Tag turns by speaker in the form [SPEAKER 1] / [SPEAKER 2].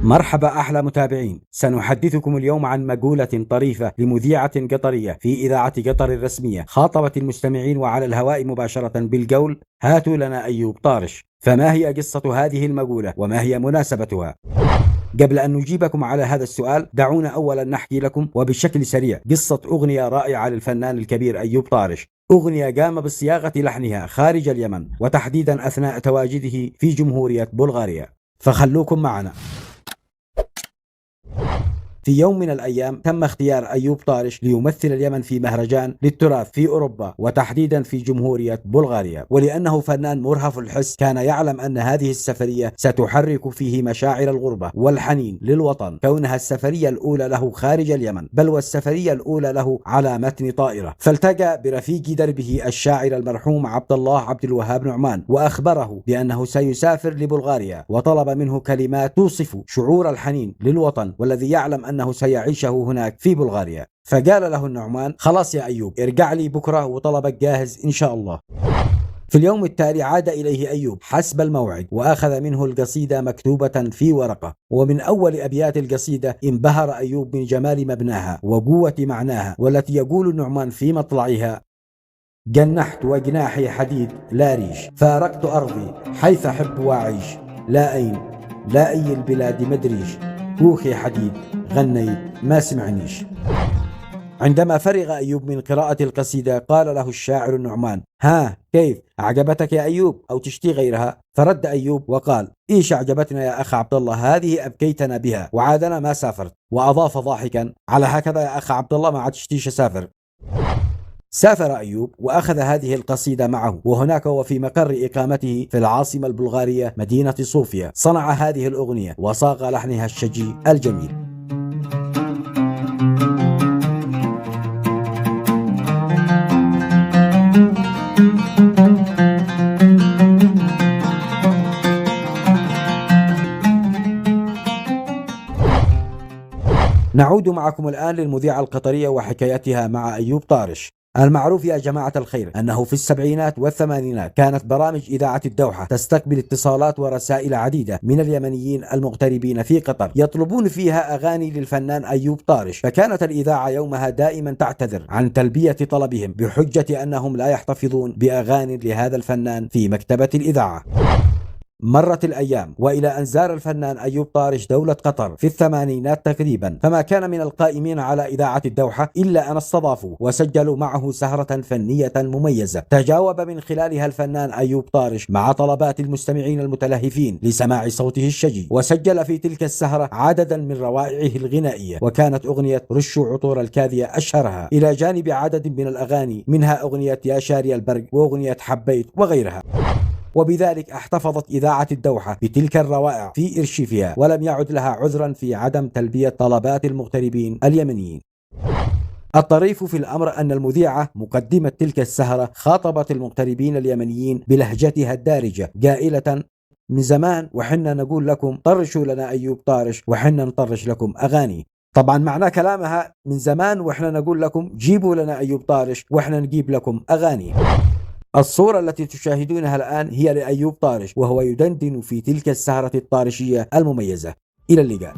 [SPEAKER 1] مرحبا أحلى متابعين، سنحدثكم اليوم عن مقولة طريفة لمذيعة قطرية في إذاعة قطر الرسمية خاطبت المستمعين وعلى الهواء مباشرة بالقول: هاتوا لنا أيوب طارش. فما هي قصة هذه المقولة وما هي مناسبتها؟ قبل أن نجيبكم على هذا السؤال دعونا أولا نحكي لكم وبشكل سريع قصة أغنية رائعة للفنان الكبير أيوب طارش، أغنية قام بصياغة لحنها خارج اليمن وتحديدا أثناء تواجده في جمهورية بلغاريا، فخلوكم معنا. في يوم من الأيام تم اختيار أيوب طارش ليمثل اليمن في مهرجان للتراث في أوروبا وتحديدا في جمهورية بلغاريا، ولأنه فنان مرهف الحس كان يعلم أن هذه السفرية ستحرك فيه مشاعر الغربة والحنين للوطن، كونها السفرية الأولى له خارج اليمن، بل والسفرية الأولى له على متن طائرة. فالتقى برفيق دربه الشاعر المرحوم عبد الله عبد الوهاب نعمان وأخبره بأنه سيسافر لبلغاريا، وطلب منه كلمات توصف شعور الحنين للوطن والذي يعلم أنه سيعيشه هناك في بلغاريا. فقال له النعمان: خلاص يا أيوب، ارجع لي بكرة وطلبك جاهز إن شاء الله. في اليوم التالي عاد إليه أيوب حسب الموعد وأخذ منه القصيدة مكتوبة في ورقة، ومن أول أبيات القصيدة انبهر أيوب من جمال مبناها وقوة معناها، والتي يقول النعمان في مطلعها: جنحت وجناحي حديد لا ريش، فارقت أرضي حيث أحب وأعيش، لا أين لا أي البلاد مدريش، كوخي حديد غنيت ما سمعنيش. عندما فرغ أيوب من قراءة القصيدة قال له الشاعر النعمان: ها كيف أعجبتك يا أيوب أو تشتي غيرها؟ فرد أيوب وقال: إيش أعجبتنا يا أخ عبد الله، هذه أبكيتنا بها وعادنا ما سافرت. وأضاف ضاحكا: على هكذا يا أخ عبد الله ما عاد تشتيش أسافر. سافر أيوب وأخذ هذه القصيدة معه، وهناك وفي مقر إقامته في العاصمة البلغارية مدينة صوفيا صنع هذه الأغنية وصاغ لحنها الشجي الجميل. نعود معكم الآن للمذيعة القطرية وحكايتها مع أيوب طارش. المعروف يا جماعة الخير أنه في السبعينات والثمانينات كانت برامج إذاعة الدوحة تستقبل اتصالات ورسائل عديدة من اليمنيين المغتربين في قطر يطلبون فيها أغاني للفنان أيوب طارش، فكانت الإذاعة يومها دائما تعتذر عن تلبية طلبهم بحجة أنهم لا يحتفظون بأغاني لهذا الفنان في مكتبة الإذاعة. مرت الأيام وإلى أن زار الفنان أيوب طارش دولة قطر في الثمانينات تقريبا، فما كان من القائمين على إذاعة الدوحة إلا أن استضافوا وسجلوا معه سهرة فنية مميزة تجاوب من خلالها الفنان أيوب طارش مع طلبات المستمعين المتلهفين لسماع صوته الشجي، وسجل في تلك السهرة عددا من روائعه الغنائية، وكانت أغنية رشوا عطور الكاذية أشهرها، إلى جانب عدد من الأغاني منها أغنية يا شاري البرق وأغنية حبيت وغيرها. وبذلك احتفظت إذاعة الدوحة بتلك الروائع في إرشيفها، ولم يعد لها عذرا في عدم تلبية طلبات المغتربين اليمنيين. الطريف في الأمر أن المذيعة مقدمة تلك السهرة خاطبت المغتربين اليمنيين بلهجتها الدارجة قائلة: من زمان وحنا نقول لكم طرشوا لنا أيوب طارش وحنا نطرش لكم أغاني. طبعا معنى كلامها من زمان وحنا نقول لكم جيبوا لنا أيوب طارش وحنا نجيب لكم أغاني. الصورة التي تشاهدونها الآن هي لأيوب طارش وهو يدندن في تلك السهرة الطارشية المميزة. إلى اللقاء.